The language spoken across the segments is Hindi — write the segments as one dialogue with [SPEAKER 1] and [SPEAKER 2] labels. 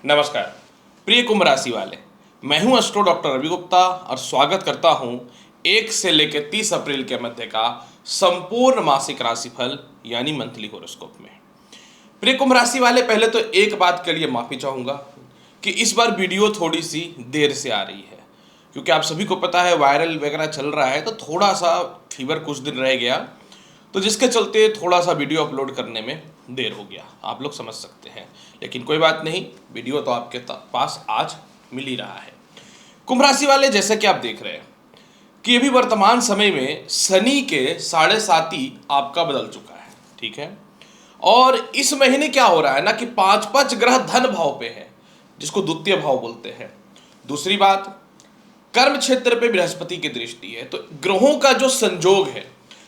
[SPEAKER 1] नमस्कार प्रिय कुंभ राशि वाले, मैं हूं एस्ट्रो डॉक्टर रवि गुप्ता और स्वागत करता हूं 1 से लेकर 30 अप्रैल के मध्य का संपूर्ण मासिक राशिफल यानी मंथली हॉरोस्कोप में। प्रिय कुंभ राशि वाले, पहले तो एक बात के लिए माफी चाहूंगा कि इस बार वीडियो थोड़ी सी देर से आ रही है, क्योंकि आप सभी को पता है वायरल वगैरह चल रहा है, तो थोड़ा सा फीवर कुछ दिन रह गया, तो जिसके चलते थोड़ा सा वीडियो अपलोड करने में देर हो गया, आप लोग समझ सकते हैं। लेकिन कोई बात नहीं, वीडियो तो आपके पास आज मिल ही रहा है। कुंभ राशि वाले, जैसे कि आप देख रहे हैं कि अभी वर्तमान समय में शनि के 7.5 आपका बदल चुका है, ठीक है। और इस महीने क्या हो रहा है ना कि 5 ग्रह धन भाव पे है, जिसको द्वितीय भाव बोलते हैं। दूसरी बात, कर्म क्षेत्र पे बृहस्पति की दृष्टि है, तो ग्रहों का जो संयोग है,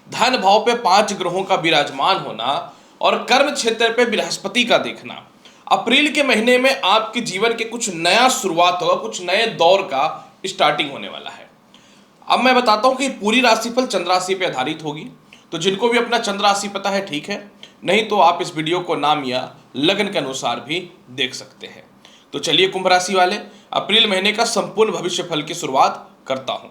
[SPEAKER 1] धन भाव पे 5 ग्रहों का विराजमान होना और कर्म क्षेत्र पे बृहस्पति का देखना, अप्रैल के महीने में आपके जीवन के कुछ नया शुरुआत होगा, कुछ नए दौर का स्टार्टिंग होने वाला है। अब मैं बताता हूं कि पूरी राशिफल चंद्र राशि पे आधारित होगी, तो जिनको भी अपना चंद्र राशि पता है ठीक है, नहीं तो आप इस वीडियो को नाम या लगन के अनुसार भी देख सकते हैं। तो चलिए कुंभ राशि वाले, अप्रैल महीने का संपूर्ण भविष्य फल की शुरुआत करता हूं।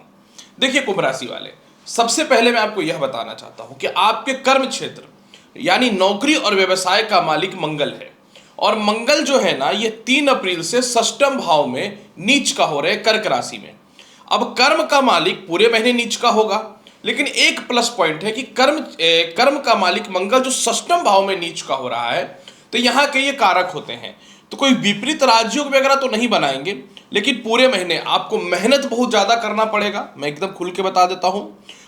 [SPEAKER 1] देखिए कुंभ राशि वाले, सबसे पहले मैं आपको यह बताना चाहता हूं कि आपके कर्म क्षेत्र यानी नौकरी और व्यवसाय का मालिक मंगल है, और मंगल जो है ना, ये 3 अप्रैल से षष्ठम भाव में नीच का हो रहे कर्क राशि में। अब कर्म का मालिक पूरे महीने नीच का होगा, लेकिन एक प्लस पॉइंट है कि कर्म का मालिक मंगल जो षष्ठम भाव में नीच का हो रहा है, तो यहाँ के ये कारक होते हैं, तो कोई विपरीत राजयोग वगैरह तो नहीं बनाएंगे, लेकिन पूरे महीने आपको मेहनत बहुत ज्यादा करना पड़ेगा, मैं एकदम खुल के बता देता हूं।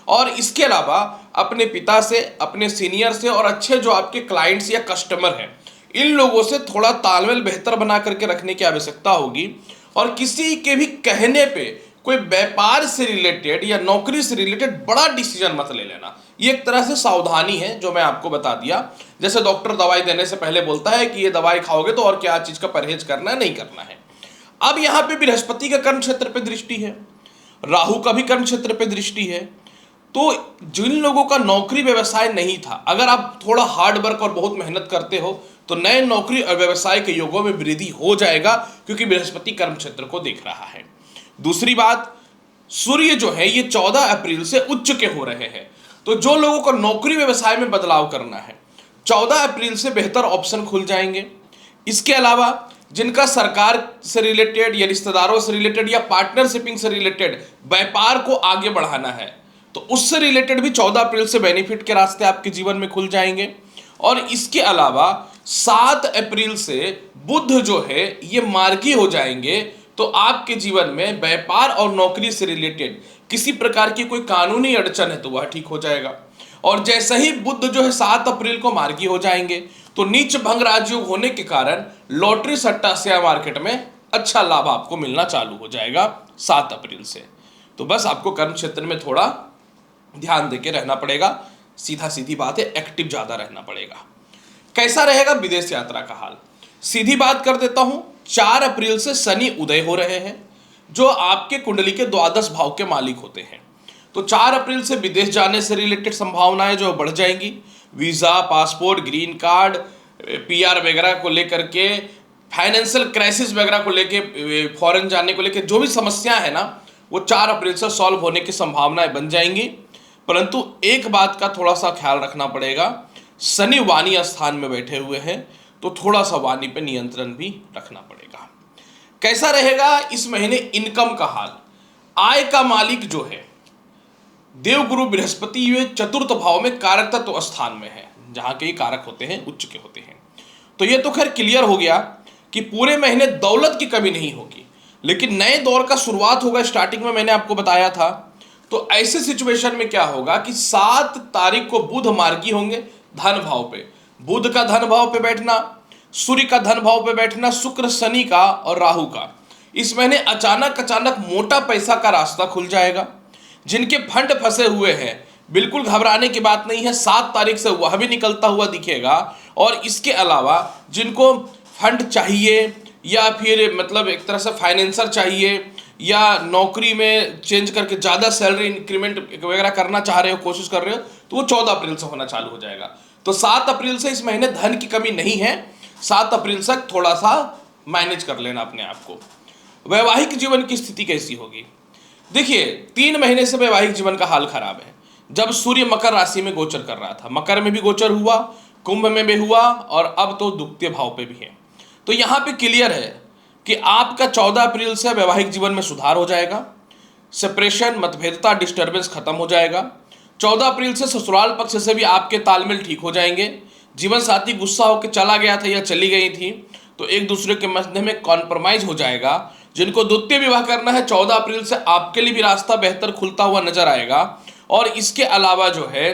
[SPEAKER 1] और इसके अलावा अपने पिता से, अपने सीनियर से और अच्छे जो आपके क्लाइंट्स या कस्टमर हैं, इन लोगों से थोड़ा तालमेल बेहतर बना करके रखने की आवश्यकता होगी। और किसी के भी कहने पे कोई व्यापार से रिलेटेड या नौकरी से रिलेटेड बड़ा डिसीजन मत ले लेना, ये एक तरह से सावधानी है जो मैं आपको बता दिया। जैसे डॉक्टर दवाई देने से पहले बोलता है कि ये दवाई खाओगे तो और क्या चीज का परहेज करना है, नहीं करना है। अब यहां पे बृहस्पति का कर्म क्षेत्र पे दृष्टि है, राहु का भी कर्म क्षेत्र पे दृष्टि है, तो जिन लोगों का नौकरी व्यवसाय नहीं था, अगर आप थोड़ा हार्ड वर्क और बहुत मेहनत करते हो तो नए नौकरी और व्यवसाय के योगों में वृद्धि हो जाएगा, क्योंकि बृहस्पति कर्म क्षेत्र को देख रहा है। दूसरी बात, सूर्य जो है ये 14 अप्रैल से उच्च के हो रहे हैं, तो जो लोगों को नौकरी व्यवसाय में बदलाव करना है, 14 अप्रैल से बेहतर ऑप्शन खुल जाएंगे। इसके अलावा जिनका सरकार से रिलेटेड या रिश्तेदारों से रिलेटेड या पार्टनरशिपिंग से रिलेटेड व्यापार को आगे बढ़ाना है, तो उससे रिलेटेड भी 14 अप्रैल से बेनिफिट के रास्ते आपके जीवन में खुल जाएंगे। और इसके अलावा 7 अप्रैल से बुध जो है ये मार्गी हो जाएंगे, तो आपके जीवन में व्यापार और नौकरी से रिलेटेड किसी प्रकार की कोई कानूनी अड़चन है तो वह ठीक हो जाएगा। और जैसे ही बुध जो है 7 अप्रैल को मार्गी हो जाएंगे, तो नीच भंग राजयोग होने के कारण लॉटरी सट्टा शेयर मार्केट में अच्छा लाभ आपको मिलना चालू हो जाएगा 7 अप्रैल से। तो बस आपको कर्म क्षेत्र में थोड़ा ध्यान देके रहना पड़ेगा, सीधा सीधी बात है, एक्टिव ज्यादा रहना पड़ेगा। कैसा रहेगा विदेश यात्रा का हाल, सीधी बात कर देता हूं। 4 अप्रैल से शनि उदय हो रहे हैं, जो आपके कुंडली के द्वादश भाव के मालिक होते हैं, तो 4 अप्रैल से विदेश जाने से रिलेटेड संभावनाएं जो बढ़ जाएंगी। Visa, passport, green card, PR वगैरह को लेकर के, फाइनेंशियल क्राइसिस वगैरह को लेके, फॉरेन जाने को लेके जो भी समस्या है ना, वो 4 अप्रैल से सॉल्व होने की संभावनाएं बन जाएंगी। परंतु एक बात का थोड़ा सा ख्याल रखना पड़ेगा, शनि वाणी स्थान में बैठे हुए हैं, तो थोड़ा सा वाणी पे नियंत्रण भी रखना पड़ेगा। कैसा रहेगा इस महीने इनकम का हाल, आय का मालिक जो है देवगुरु बृहस्पति, ये चतुर्थ भाव में कारक तत्व स्थान में है, जहां के कारक होते हैं उच्च के होते हैं। तो ये तो खैर क्लियर हो गया कि पूरे महीने दौलत की कमी नहीं होगी, लेकिन नए दौर का शुरुआत होगा। स्टार्टिंग में मैंने आपको बताया था, तो ऐसे सिचुएशन में क्या होगा कि 7 तारीख को बुध मार्गी होंगे धन भाव पे, बुध का धन भाव पे बैठना, सूर्य का धन भाव पे बैठना, शुक्र, शनि का और राहु का, इस महीने अचानक मोटा पैसा का रास्ता खुल जाएगा। जिनके फंड फंसे हुए हैं, बिल्कुल घबराने की बात नहीं है, 7 तारीख से वह भी निकलता हुआ दिखेगा। और इसके अलावा जिनको फंड चाहिए या फिर मतलब एक तरह से फाइनेंसर चाहिए या नौकरी में चेंज करके ज़्यादा सैलरी इंक्रीमेंट वगैरह करना चाह रहे हो, कोशिश कर रहे हो, तो वो 14 अप्रैल से होना चालू हो जाएगा। तो 7 अप्रैल से इस महीने धन की कमी नहीं है, 7 अप्रैल तक थोड़ा सा मैनेज कर लेना अपने आप को। वैवाहिक जीवन की स्थिति कैसी होगी? देखिए 3 महीने से वैवाहिक जीवन का हाल खराब है। जब सूर्य मकर राशि में गोचर कर रहा था, मकर में भी गोचर हुआ, कुंभ में भी हुआ और अब तो द्वितीय भाव पे भी है। तो यहाँ पे क्लियर है कि आपका 14 अप्रैल से वैवाहिक जीवन में सुधार हो जाएगा, सेपरेशन, मतभेदता, डिस्टर्बेंस खत्म हो जाएगा। 14 अप्रैल से ससुराल पक्ष से भी आपके तालमेल ठीक हो जाएंगे। जीवन साथी गुस्सा होकर चला गया था या चली गई थी तो एक दूसरे के मध्य में कॉम्प्रोमाइज हो जाएगा। जिनको द्वितीय विवाह करना है 14 अप्रैल से आपके लिए भी रास्ता बेहतर खुलता हुआ नजर आएगा। और इसके अलावा जो है,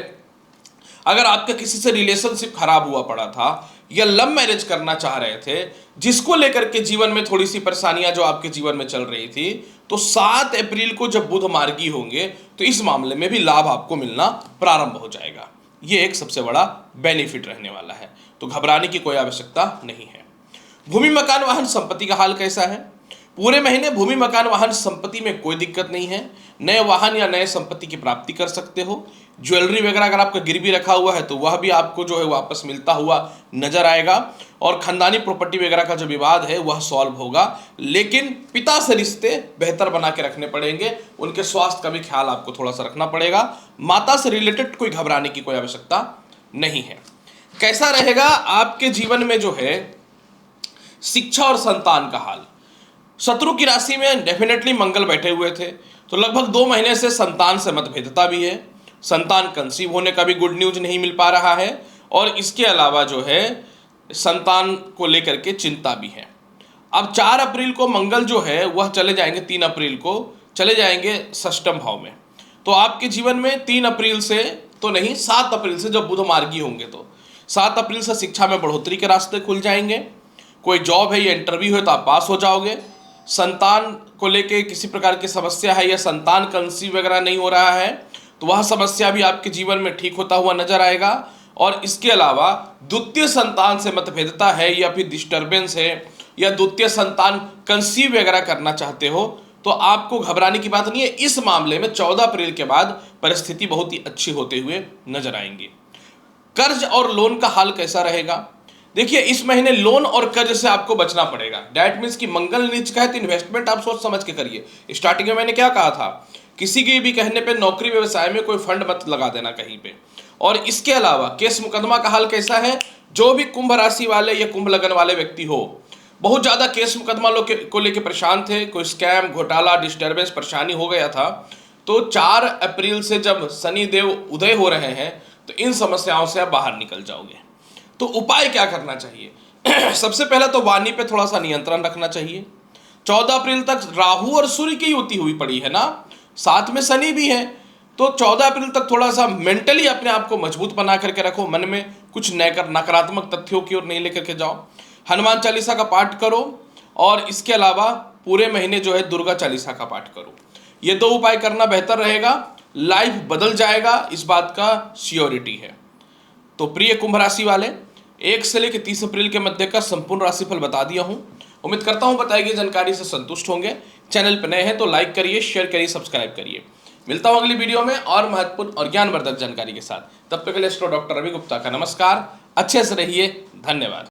[SPEAKER 1] अगर आपका किसी से रिलेशनशिप खराब हुआ पड़ा था या लव मैरिज करना चाह रहे थे, जिसको लेकर के जीवन में थोड़ी सी परेशानियां जो आपके जीवन में चल रही थी, तो 7 अप्रैल को जब बुध मार्गी होंगे तो इस मामले में भी लाभ आपको मिलना प्रारंभ हो जाएगा। ये एक सबसे बड़ा बेनिफिट रहने वाला है, तो घबराने की कोई आवश्यकता नहीं है। भूमि मकान वाहन संपत्ति का हाल कैसा है? पूरे महीने भूमि मकान वाहन संपत्ति में कोई दिक्कत नहीं है। नए वाहन या नए संपत्ति की प्राप्ति कर सकते हो। ज्वेलरी वगैरह अगर आपका गिरवी रखा हुआ है तो वह भी आपको जो है वापस मिलता हुआ नजर आएगा। और खानदानी प्रॉपर्टी वगैरह का जो विवाद है वह सॉल्व होगा, लेकिन पिता से रिश्ते बेहतर बना के रखने पड़ेंगे। उनके स्वास्थ्य का भी ख्याल आपको थोड़ा सा रखना पड़ेगा। माता से रिलेटेड कोई घबराने की कोई आवश्यकता नहीं है। कैसा रहेगा आपके जीवन में जो है शिक्षा और संतान का हाल? शत्रु की राशि में डेफिनेटली मंगल बैठे हुए थे, तो लगभग 2 महीने से संतान से मतभेदता भी है। संतान कंसीव होने का भी गुड न्यूज नहीं मिल पा रहा है। और इसके अलावा जो है संतान को लेकर के चिंता भी है। अब 4 अप्रैल को मंगल जो है वह चले जाएंगे, 3 अप्रैल को चले जाएंगे षष्ठम भाव में। तो आपके जीवन में 3 अप्रैल से तो नहीं, 7 अप्रैल से जब बुध मार्गी होंगे तो 7 अप्रैल से शिक्षा में बढ़ोतरी के रास्ते खुल जाएंगे। कोई जॉब है या इंटरव्यू है तो आप पास हो जाओगे। संतान को लेके किसी प्रकार की समस्या है या संतान कंसीव वगैरह नहीं हो रहा है तो वह समस्या भी आपके जीवन में ठीक होता हुआ नजर आएगा। और इसके अलावा द्वितीय संतान से मतभेदता है या फिर डिस्टर्बेंस है या द्वितीय संतान कंसीव वगैरह करना चाहते हो तो आपको घबराने की बात नहीं है। इस मामले में 14 अप्रैल के बाद परिस्थिति बहुत ही अच्छी होते हुए नजर आएंगी। कर्ज और लोन का हाल कैसा रहेगा? देखिए इस महीने लोन और कर्ज से आपको बचना पड़ेगा। डैट मीन्स कि मंगल नीच का है तो इन्वेस्टमेंट आप सोच समझ के करिए। स्टार्टिंग में मैंने क्या कहा था, किसी के भी कहने पे नौकरी व्यवसाय में कोई फंड मत लगा देना कहीं पे। और इसके अलावा केस मुकदमा का हाल कैसा है? जो भी कुंभ राशि वाले या कुंभ लगन वाले व्यक्ति हो, बहुत ज्यादा केस मुकदमा को लेकर परेशान थे, कोई स्कैम, घोटाला, डिस्टर्बेंस, परेशानी हो गया था, तो 4 अप्रैल से जब शनि देव उदय हो रहे हैं तो इन समस्याओं से आप बाहर निकल जाओगे। तो उपाय क्या करना चाहिए? सबसे पहले तो वाणी पे थोड़ा सा नियंत्रण रखना चाहिए। 14 अप्रैल तक राहु और सूर्य की युति हुई पड़ी है ना, साथ में शनि भी है, तो 14 अप्रैल तक थोड़ा सा मेंटली अपने आप को मजबूत बना करके रखो। मन में कुछ नकारात्मक तथ्यों की ओर नहीं लेकर के जाओ। हनुमान चालीसा का पाठ करो और इसके अलावा पूरे महीने जो है दुर्गा चालीसा का पाठ करो। ये 2 उपाय करना बेहतर रहेगा। लाइफ बदल जाएगा, इस बात का श्योरिटी है। तो प्रिय कुंभ राशि वाले, 1 से लेकर 30 अप्रैल के मध्य का संपूर्ण राशिफल बता दिया हूं। उम्मीद करता हूं बताई गई जानकारी से संतुष्ट होंगे। चैनल पर नए हैं तो लाइक करिए, शेयर करिए, सब्सक्राइब करिए। मिलता हूं अगली वीडियो में और महत्वपूर्ण और ज्ञानवर्धक जानकारी के साथ। तब तक के लिए एस्ट्रो डॉक्टर रवि गुप्ता का नमस्कार। अच्छे से रहिए। धन्यवाद।